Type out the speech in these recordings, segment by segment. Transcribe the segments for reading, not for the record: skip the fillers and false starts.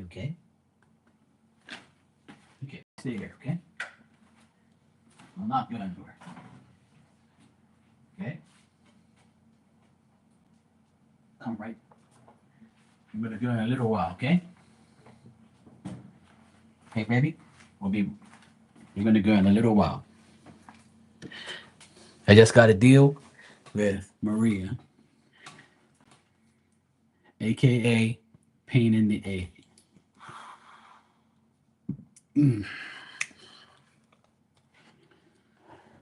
okay? Okay, stay here, okay? I'll knock you on the door. Okay? Come right. I'm gonna go in a little while, okay? Hey, baby? We'll be. We're gonna go in a little while. I just got to deal with Maria, aka Pain in the A.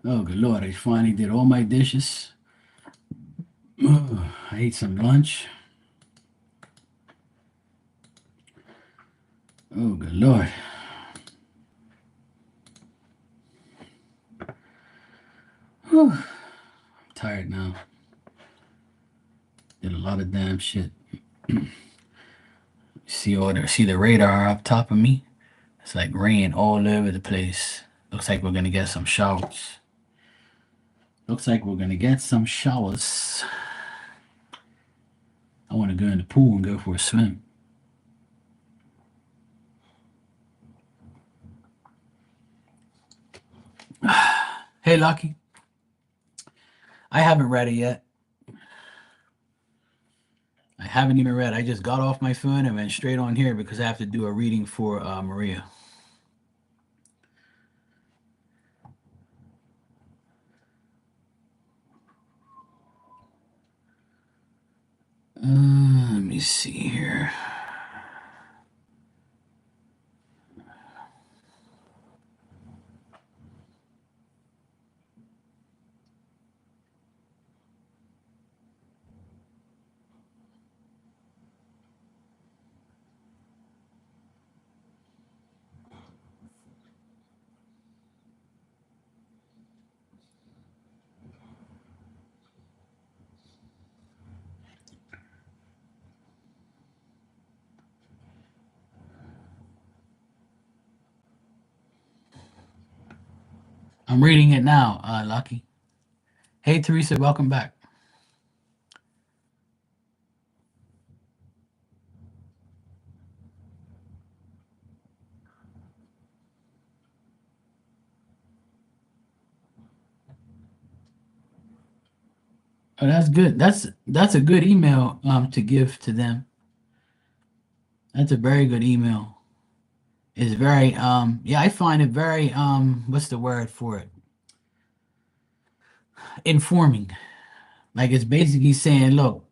Oh, good Lord, I finally did all my dishes. I ate some lunch. Oh, good Lord. Whew. I'm tired now. Did a lot of damn shit. See the radar up top of me? It's like rain all over the place. Looks like we're gonna get some showers. Looks like we're gonna get some showers. I want to go in the pool and go for a swim. Hey, Lucky. I haven't read it yet. I haven't even read. I just got off my phone and went straight on here because I have to do a reading for Maria. Let me see here. I'm reading it now, Lucky. Hey, Teresa, welcome back. Oh, that's good. That's a good email to give to them. That's a very good email. It's very yeah, I find it very what's the word for it? Informing. Like it's basically saying, look,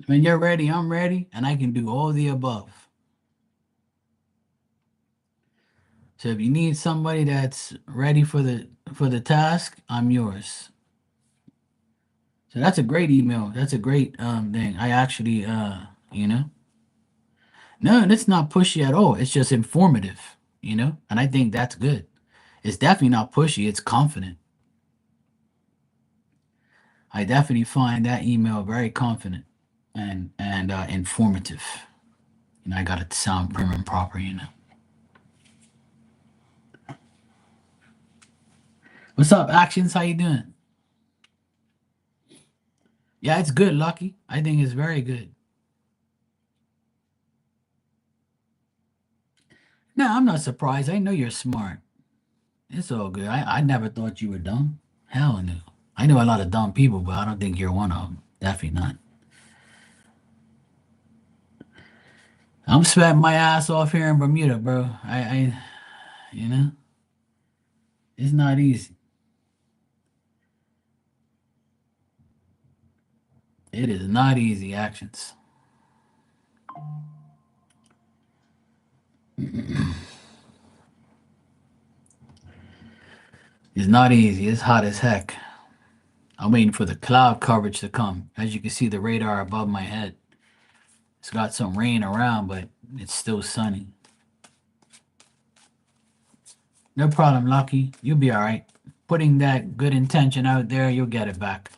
when you're ready, I'm ready, and I can do all the above. So if you need somebody that's ready for the task, I'm yours. So that's a great email. That's a great thing. I actually you know. No, and it's not pushy at all. It's just informative, you know? And I think that's good. It's definitely not pushy, it's confident. I definitely find that email very confident and informative. You know, I got it to sound prim and proper, you know. What's up, Actions? How you doing? Yeah, it's good, Lucky. I think it's very good. No, I'm not surprised. I know you're smart. It's all good. I never thought you were dumb. Hell no. I know a lot of dumb people, but I don't think you're one of them. Definitely not. I'm sweating my ass off here in Bermuda, bro. You know, it's not easy. It is not easy, Actions. It's not easy. It's hot as heck. I'm waiting for the cloud coverage to come. As you can see, the radar above my head. It's got some rain around, but it's still sunny. No problem, Lucky. You'll be all right. Putting that good intention out there, you'll get it back.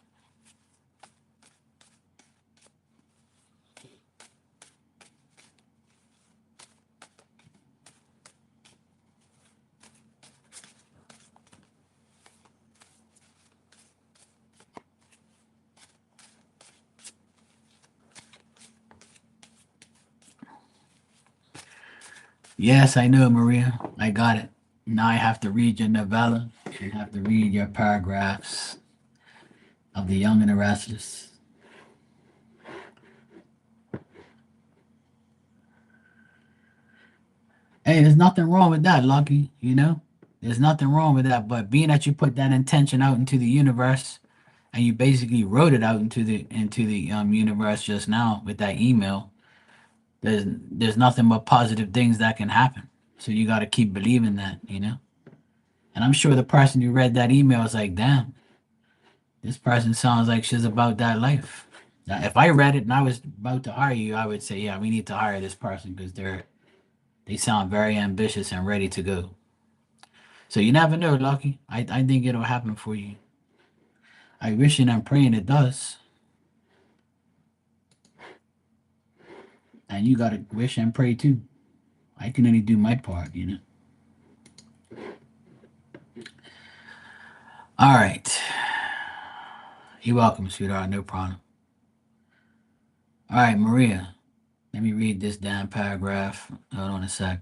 Yes, I know, Maria. I got it. Now I have to read your novella. I have to read your paragraphs of The Young and the Restless. Hey, there's nothing wrong with that, Lucky. There's nothing wrong with that. But being that you put that intention out into the universe, and you basically wrote it out into the universe just now with that email, there's nothing but positive things that can happen. So you got to keep believing that. And I'm sure the person who read that email is like, damn, this person sounds like she's about that life. Now, if I read it and I was about to hire you, I would say, yeah, we need to hire this person because they sound very ambitious and ready to go. So you never know, Lucky. I think it'll happen for you. I wish and I'm praying it does. And you gotta wish and pray too. I can only do my part. All right. You're welcome, sweetheart. No problem. All right, Maria. Let me read this damn paragraph. Hold on a sec.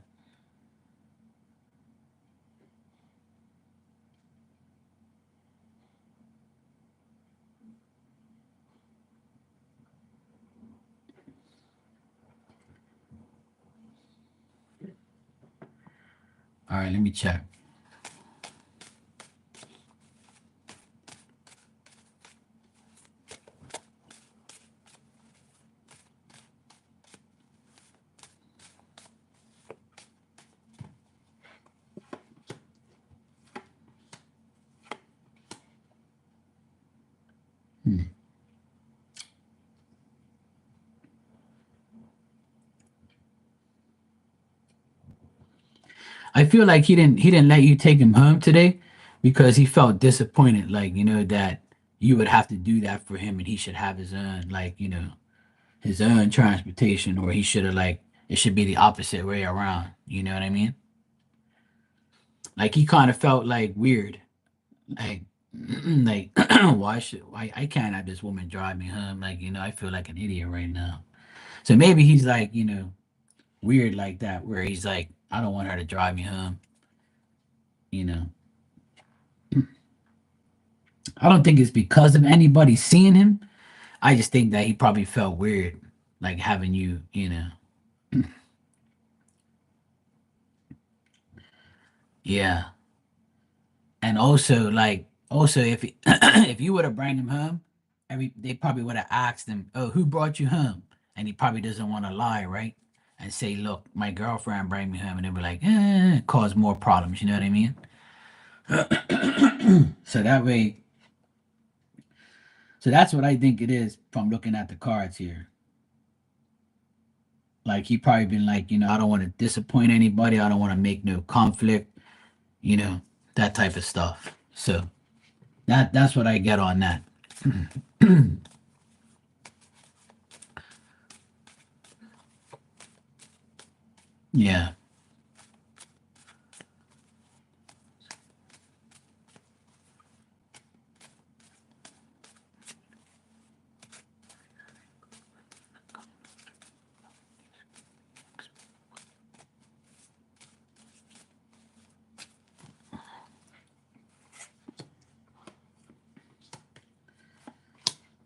All right, let me check. Hmm. I feel like he didn't let you take him home today because he felt disappointed, like, that you would have to do that for him and he should have his own, like, his own transportation, or he should have, like, it should be the opposite way around. You know what I mean? Like he kind of felt like weird. Like like why I can't have this woman drive me home? Like, I feel like an idiot right now. So maybe he's like, weird like that, where he's like, I don't want her to drive me home, you know. I don't think it's because of anybody seeing him. I just think that he probably felt weird, like having you. Yeah. And also, like, also if if you would have brought him home, they probably would have asked him, "Oh, who brought you home?" And he probably doesn't want to lie, right? And say, "Look, my girlfriend brought me home," and they'll be like, cause more problems. You know what I mean? So that way, so that's what I think it is from looking at the cards here. Like he probably been like, I don't want to disappoint anybody. I don't want to make no conflict. You know, that type of stuff. So that's what I get on that. Yeah.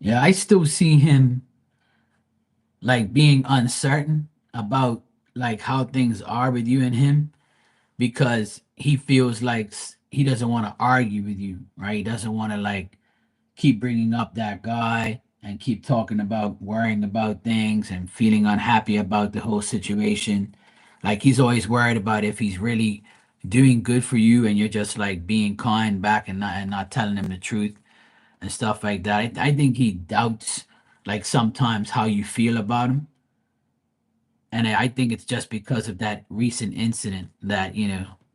Yeah, I still see him like being uncertain about like how things are with you and him because he feels like he doesn't want to argue with you, right? He doesn't want to like keep bringing up that guy and keep talking about worrying about things and feeling unhappy about the whole situation. Like he's always worried about if he's really doing good for you and you're just like being kind back and not telling him the truth and stuff like that. I think he doubts like sometimes how you feel about him. And I think it's just because of that recent incident that,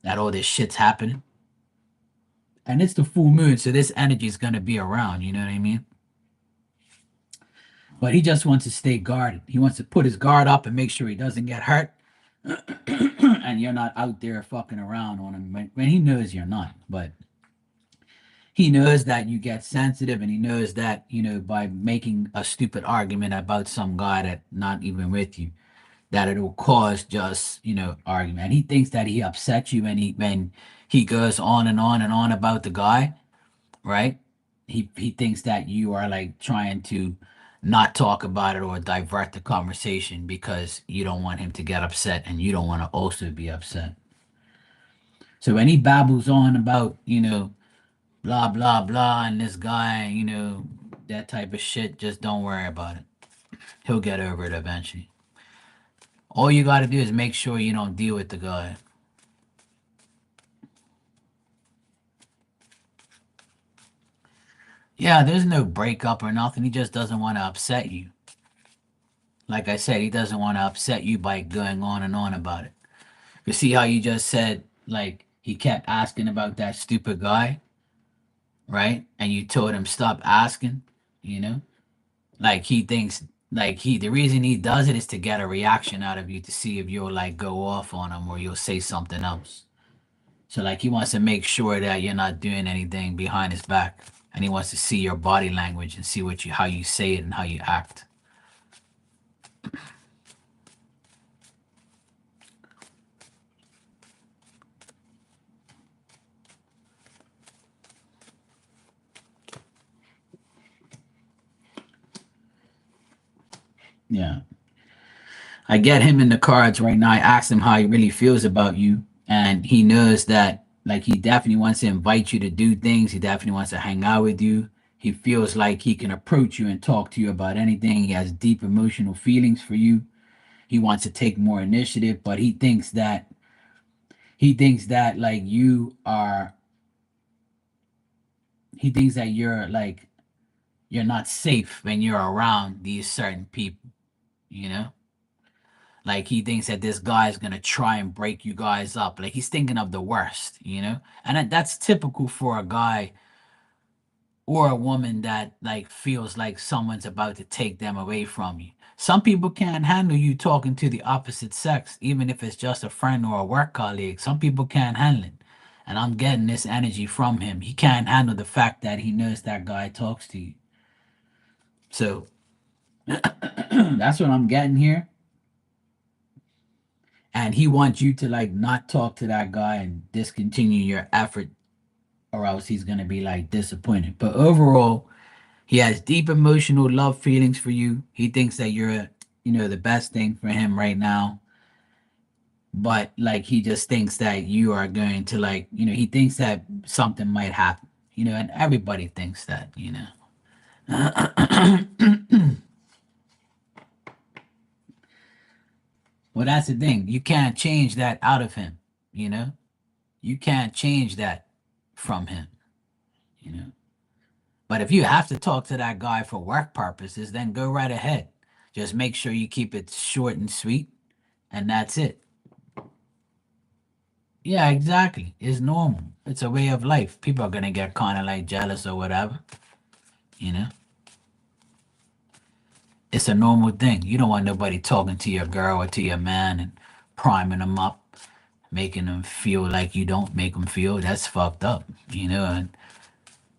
that all this shit's happening. And it's the full moon, so this energy is going to be around, you know what I mean? But he just wants to stay guarded. He wants to put his guard up and make sure he doesn't get hurt. And you're not out there fucking around on him when he knows you're not. But he knows that you get sensitive and he knows that, by making a stupid argument about some guy that not even with you, that it'll cause just, argument. He thinks that he upset you when he goes on and on and on about the guy, right? He thinks that you are like trying to not talk about it or divert the conversation because you don't want him to get upset and you don't want to also be upset. So when he babbles on about, blah blah blah and this guy, that type of shit, just don't worry about it. He'll get over it eventually. All you got to do is make sure you don't deal with the guy. Yeah, there's no breakup or nothing. He just doesn't want to upset you. Like I said, he doesn't want to upset you by going on and on about it. You see how you just said, like, he kept asking about that stupid guy, right? And you told him stop asking, you know? Like he thinks the reason he does it is to get a reaction out of you to see if you'll like go off on him or you'll say something else. So like he wants to make sure that you're not doing anything behind his back. And he wants to see your body language and see how you say it and how you act. Yeah. I get him in the cards right now. I asked him how he really feels about you. And he knows that like he definitely wants to invite you to do things. He definitely wants to hang out with you. He feels like he can approach you and talk to you about anything. He has deep emotional feelings for you. He wants to take more initiative, but he thinks that like he thinks that you're not safe when you're around these certain people, you know? Like he thinks that this guy is gonna try and break you guys up. Like he's thinking of the worst. And that's typical for a guy or a woman that like feels like someone's about to take them away from you. Some people can't handle you talking to the opposite sex, even if it's just a friend or a work colleague. Some people can't handle it. And I'm getting this energy from him. He can't handle the fact that he knows that guy talks to you. So that's what I'm getting here. And he wants you to like not talk to that guy and discontinue your effort, or else he's gonna be like disappointed. But overall, he has deep emotional love feelings for you. He thinks that you're, the best thing for him right now. But like he just thinks that you are going to like, he thinks that something might happen, and everybody thinks that. Well, that's the thing. You can't change that out of him, you know? You can't change that from him, you know? But if you have to talk to that guy for work purposes, then go right ahead. Just make sure you keep it short and sweet, and that's it. Yeah, exactly. It's normal. It's a way of life. People are gonna get kind of like jealous or whatever, you know? It's a normal thing. You don't want nobody talking to your girl or to your man and priming them up, making them feel like you don't make them feel. That's fucked up. And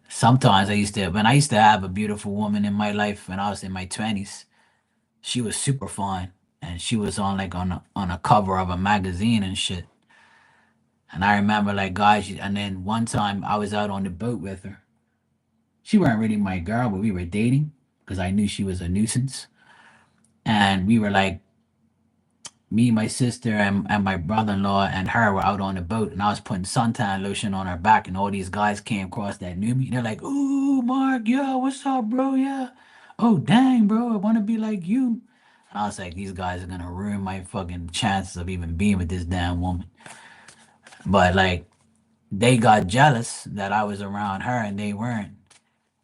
sometimes when I used to have a beautiful woman in my life when I was in my 20s, she was super fine. And she was on a cover of a magazine and shit. And I remember like guys, and then one time I was out on the boat with her. She weren't really my girl, but we were dating because I knew she was a nuisance. And we were like, me, my sister, and my brother in law and her were out on the boat, and I was putting suntan lotion on her back, and all these guys came across that knew me. They're like, "Ooh, Mark, yeah, what's up, bro? Yeah, oh, dang, bro, I want to be like you." And I was like, these guys are gonna ruin my fucking chances of even being with this damn woman. But like, they got jealous that I was around her, and they weren't.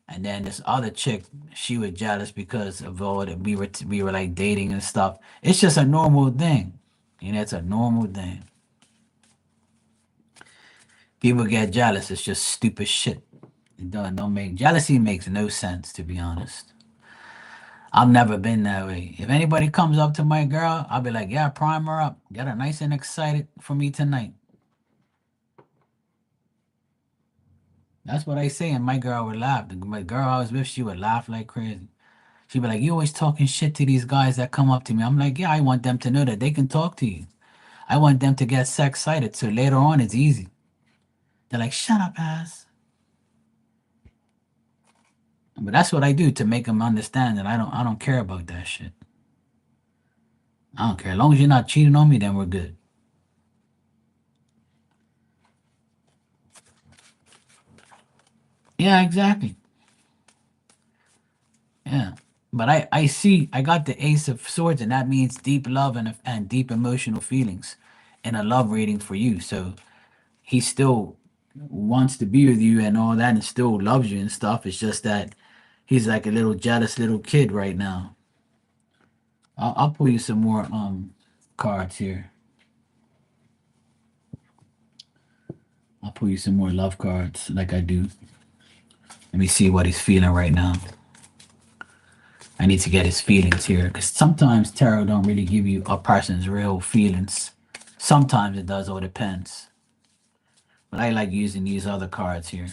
And then this other chick, she was jealous because of all that we were like dating and stuff. It's just a normal thing. It's a normal thing. People get jealous. It's just stupid shit. It don't make jealousy makes no sense to be honest. I've never been that way. If anybody comes up to my girl, I'll be like, yeah, prime her up. Get her nice and excited for me tonight. That's what I say, and my girl would laugh. My girl I was with, she would laugh like crazy. She'd be like, you always talking shit to these guys that come up to me. I'm like, yeah, I want them to know that they can talk to you. I want them to get sex excited so later on it's easy. They're like, shut up, ass. But that's what I do to make them understand that I don't care about that shit. I don't care. As long as you're not cheating on me, then we're good. Yeah, exactly. Yeah. But I see I got the Ace of Swords, and that means deep love and deep emotional feelings in a love reading for you. So he still wants to be with you and all that and still loves you and stuff. It's just that he's like a little jealous little kid right now. I'll pull you some more cards here. I'll pull you some more love cards like I do. Let me see what he's feeling right now. I need to get his feelings here because sometimes tarot don't really give you a person's real feelings. Sometimes it does, or depends. But I like using these other cards here.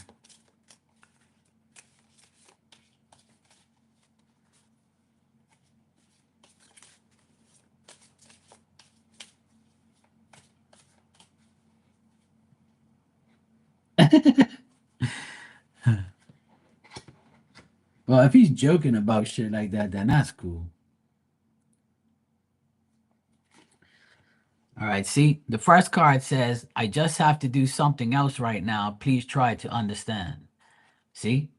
Well, if he's joking about shit like that, then that's cool. All right, see, the first card says, I just have to do something else right now. Please try to understand. See?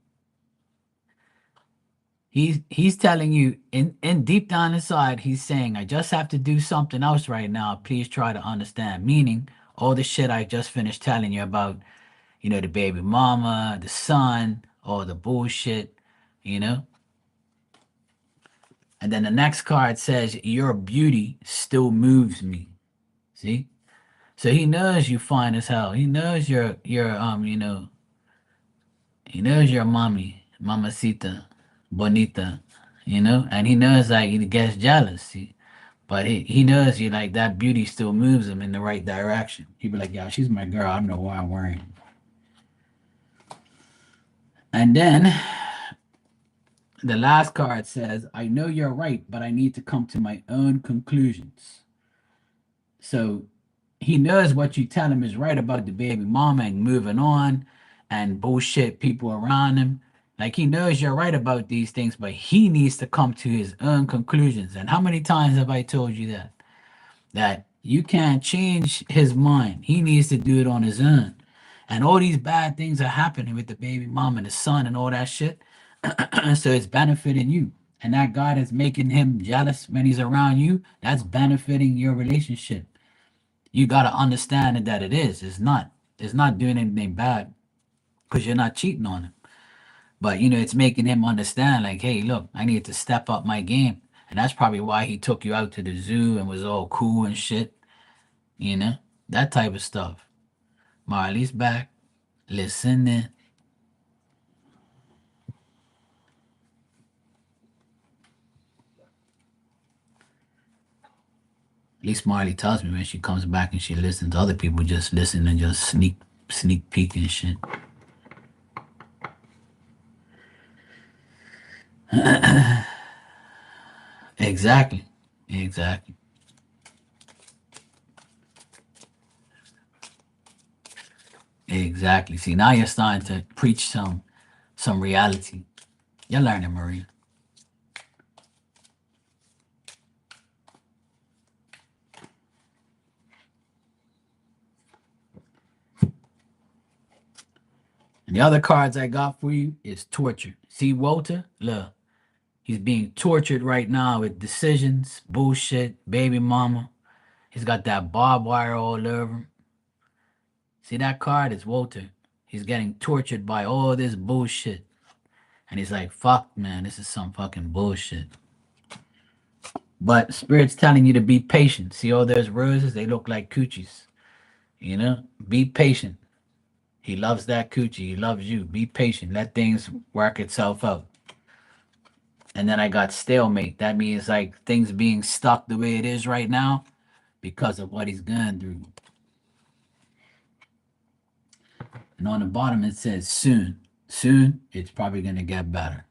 He's telling you in deep down inside, he's saying, I just have to do something else right now. Please try to understand. Meaning all the shit I just finished telling you about, the baby mama, the son, all the bullshit, you know? And then the next card says, your beauty still moves me. See? So he knows you fine as hell. He knows he knows your mommy, mamacita, bonita, and he knows like he gets jealous. But he knows you like that beauty still moves him in the right direction. He'd be like, yeah, she's my girl. I don't know why I'm worrying. And then the last card says, I know you're right, but I need to come to my own conclusions. So he knows what you tell him is right about the baby mama and moving on and bullshit people around him. Like he knows you're right about these things, but he needs to come to his own conclusions. And how many times have I told you that? That you can't change his mind. He needs to do it on his own. And all these bad things are happening with the baby mom and the son and all that shit. So it's benefiting you. And that guy that's making him jealous when he's around you, that's benefiting your relationship. You got to understand that it is. It's not doing anything bad because you're not cheating on him. But it's making him understand, like, hey, look, I need to step up my game. And that's probably why he took you out to the zoo and was all cool and shit. You know, that type of stuff. Marley's back. Listening. At least Marley tells me when she comes back and she listens. Other people just listen and just sneak peek and shit. Exactly. Exactly. Exactly. See, now you're starting to preach some reality. You're learning, Maria. And the other cards I got for you is torture. See, Walter, look, he's being tortured right now with decisions, bullshit, baby mama. He's got that barbed wire all over him. See, that card is Walter. He's getting tortured by all this bullshit. And he's like, fuck, man, this is some fucking bullshit. But Spirit's telling you to be patient. See all those roses? They look like coochies. Be patient. He loves that coochie. He loves you. Be patient. Let things work itself out. And then I got stalemate. That means like things being stuck the way it is right now because of what he's going through. And on the bottom it says soon. Soon, it's probably going to get better.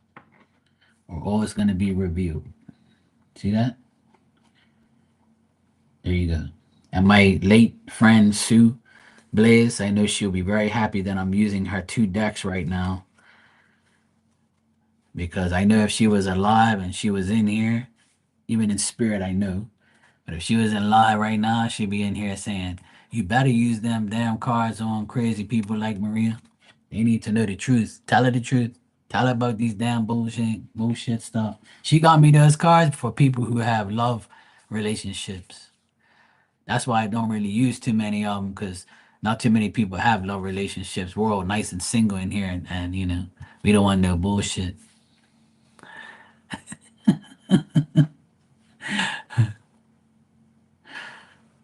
are always going to be revealed. See that? There you go. And my late friend Sue Blaze, I know she'll be very happy that I'm using her two decks right now, because I know if she was alive and she was in here, even in spirit, I know. But if she was in live right now, she'd be in here saying, "You better use them damn cards on crazy people like Maria. They need to know the truth. Tell her the truth. Tell her about these damn bullshit stuff." She got me those cards for people who have love relationships. That's why I don't really use too many of them, because not too many people have love relationships. We're all nice and single in here, and we don't want no bullshit.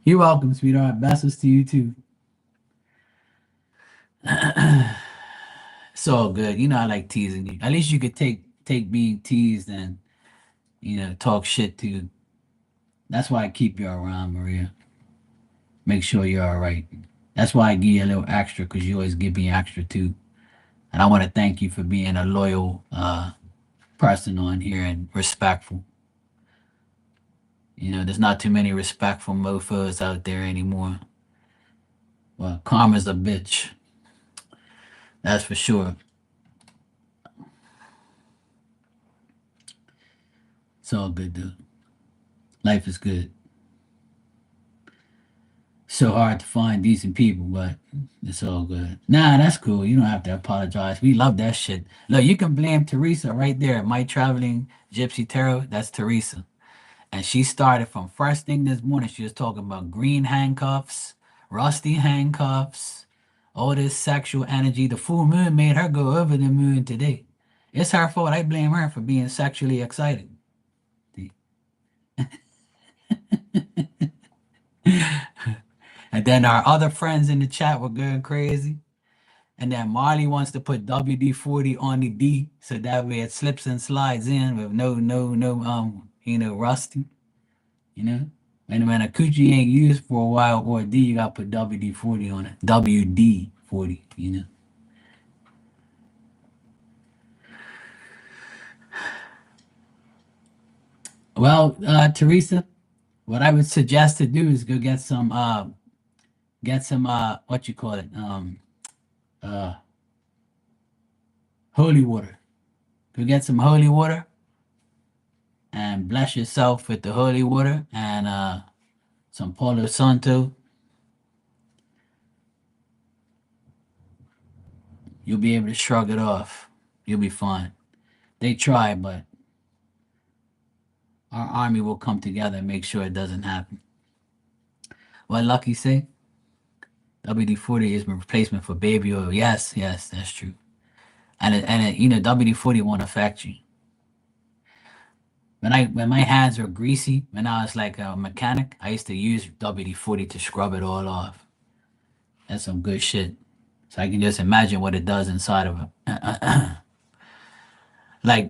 You're welcome, sweetheart. Bestest to you too. It's all good. I like teasing you. At least you could take being teased and talk shit too. That's why I keep you around, Maria. Make sure you're all right. That's why I give you a little extra, because you always give me extra too. And I want to thank you for being a loyal person on here and respectful. There's not too many respectful mofos out there anymore. Well, karma's a bitch. That's for sure. It's all good, dude. Life is good. So hard to find decent people, but it's all good. Nah, that's cool. You don't have to apologize. We love that shit. Look, you can blame Teresa right there. My traveling gypsy tarot, that's Teresa. And she started from first thing this morning. She was talking about green handcuffs, rusty handcuffs, all this sexual energy. The full moon made her go over the moon today. It's her fault. I blame her for being sexually excited. And then our other friends in the chat were going crazy. And then Marley wants to put WD-40 on the D, so that way it slips and slides in with no rusty, you know. And when a coochie ain't used for a while or a D, you gotta put WD-40 on it. WD-40. Well, Teresa, what I would suggest to do is go get some what you call it, uh holy water. Go get some holy water and bless yourself with the holy water and some Palo Santo. You'll be able to shrug it off. You'll be fine. They try, but our army will come together and make sure it doesn't happen. What Lucky say? WD-40 is a replacement for baby oil. Yes, yes, that's true. And WD-40 won't affect you. When my hands were greasy, when I was like a mechanic, I used to use WD-40 to scrub it all off. That's some good shit. So I can just imagine what it does inside of it.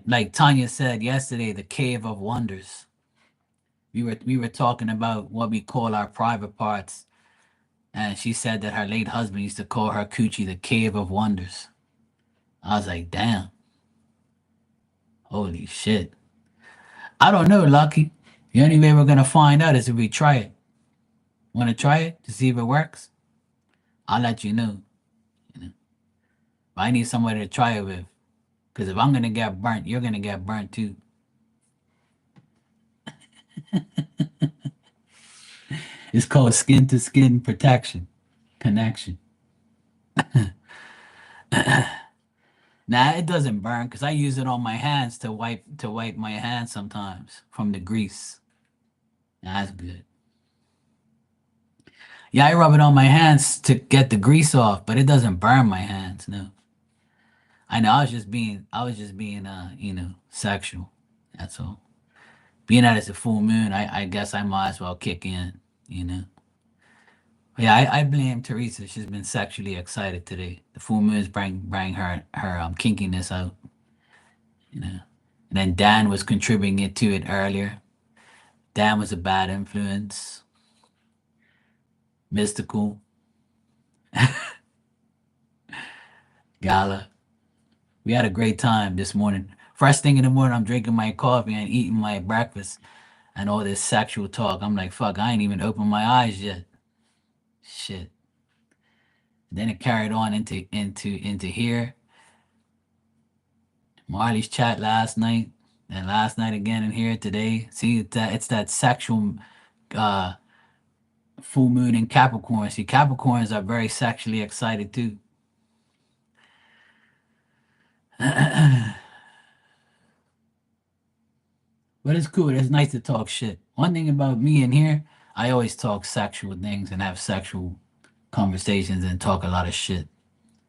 Like Tanya said yesterday, the cave of wonders. We were talking about what we call our private parts, and she said that her late husband used to call her coochie the cave of wonders. I was like, damn, holy shit. I don't know, Lucky. The only way we're gonna find out is if we try it. Want to try it to see if it works? I'll let you know. You know, but I need somebody to try it with, because if I'm gonna get burnt, you're gonna get burnt too. It's called skin to skin protection connection. Nah, it doesn't burn because I use it on my hands to wipe my hands sometimes from the grease. That's good. Yeah, I rub it on my hands to get the grease off, but it doesn't burn my hands. No, I know. I was just being sexual. That's all. Being that it's a full moon, I guess I might as well kick in. You know. Yeah, I blame Teresa. She's been sexually excited today. The full moons bring her kinkiness out. You know. And then Dan was contributing it to it earlier. Dan was a bad influence. Mystical. Gala. We had a great time this morning. First thing in the morning, I'm drinking my coffee and eating my breakfast and all this sexual talk. I'm like, fuck, I ain't even opened my eyes yet. Shit. Then it carried on into here. Marley's chat last night, and last night again in here today. See, it's that sexual uh full moon in Capricorn. See, Capricorns are very sexually excited too. But it's cool. It's nice to talk shit. One thing about me in here, I always talk sexual things and have sexual conversations and talk a lot of shit.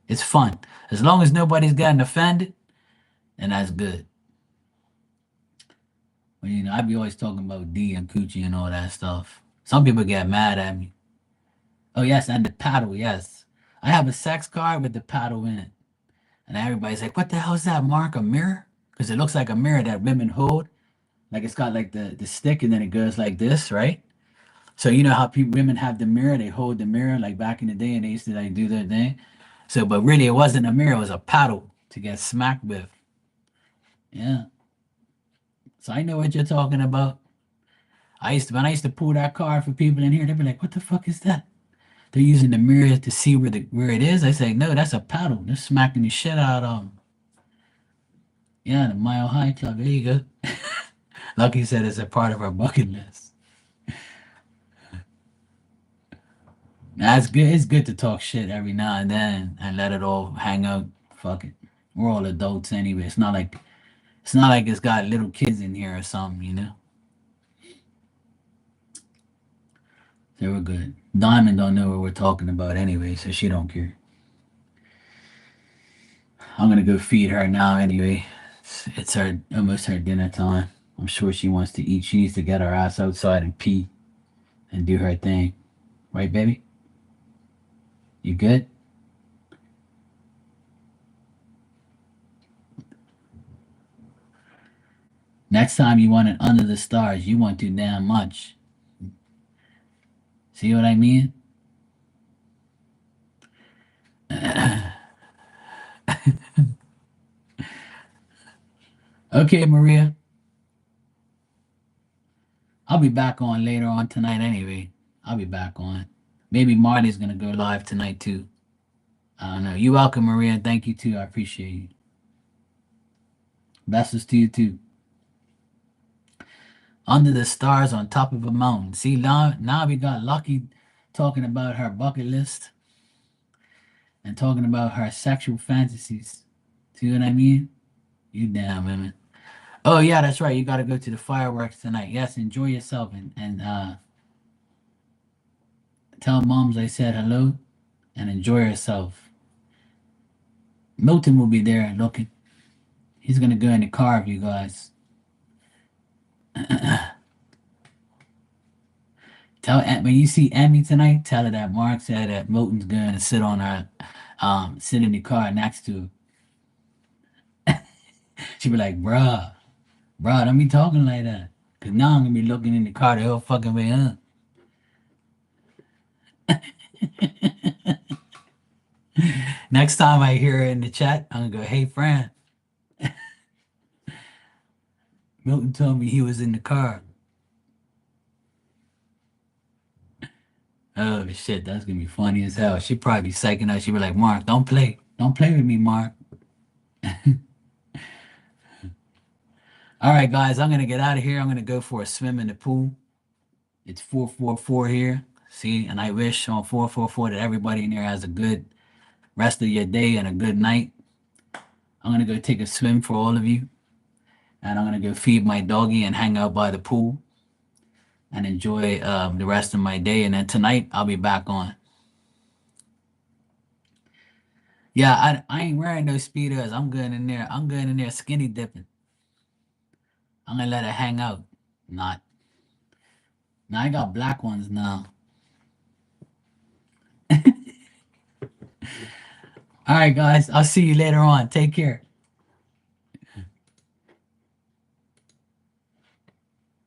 It's fun. As long as nobody's getting offended, and that's good. But I be always talking about D and Coochie and all that stuff. Some people get mad at me. Oh yes, and the paddle, yes. I have a sex card with the paddle in it. And everybody's like, what the hell is that, Mark? A mirror? Because it looks like a mirror that women hold. Like it's got like the stick and then it goes like this, right? So you know how women have the mirror, they hold the mirror like back in the day and they used to like do their thing. So but really it wasn't a mirror, it was a paddle to get smacked with. Yeah. So I know what you're talking about. When I used to pull that card for people in here, they'd be like, what the fuck is that? They're using the mirror to see where it is. I say, no, that's a paddle. They're smacking the shit out of them. Yeah, the Mile High Club. There you go. Lucky said it's a part of our bucket list. That's good. It's good to talk shit every now and then and let it all hang out. Fuck it. We're all adults anyway. It's not like it's got little kids in here or something. So we're good. Diamond don't know what we're talking about anyway, so she don't care. I'm gonna go feed her now anyway. It's almost her dinner time. I'm sure she wants to eat. She needs to get her ass outside and pee and do her thing. Right, baby? You good? Next time you want it under the stars, you want too damn much. See what I mean? Okay, Maria. I'll be back on later on tonight anyway. I'll be back on. Maybe Marty's gonna go live tonight too. I don't know. You welcome, Maria. Thank you too. I appreciate you. Blessings to you too. Under the stars on top of a mountain. See, now we got Lucky talking about her bucket list and talking about her sexual fantasies. See what I mean? You damn women. Oh yeah, that's right. You got to go to the fireworks tonight. Yes, enjoy yourself and tell moms I said hello and enjoy yourself. Milton will be there looking. He's gonna go in the car with you guys. When you see Emmy tonight, tell her that Mark said that Milton's going to sit in the car next to her. She be like, bruh, don't be talking like that. Cause now I'm gonna be looking in the car the whole fucking way up. Next time I hear her in the chat, I'm gonna go, hey Fran, Milton told me he was in the car. Oh shit, that's gonna be funny as hell. She probably be psyching out. She be like, Mark, don't play with me, Mark. All right, guys, I'm gonna get out of here. I'm gonna go for a swim in the pool. It's 444 here. See, and I wish on 444 that everybody in there has a good rest of your day and a good night. I'm gonna go take a swim for all of you, and I'm gonna go feed my doggy and hang out by the pool and enjoy the rest of my day. And then tonight I'll be back on. Yeah, I ain't wearing no speedos. I'm going in there. I'm going in there skinny dipping. I'm gonna let it hang out. Not. Now I got black ones now. All right, guys. I'll see you later on. Take care.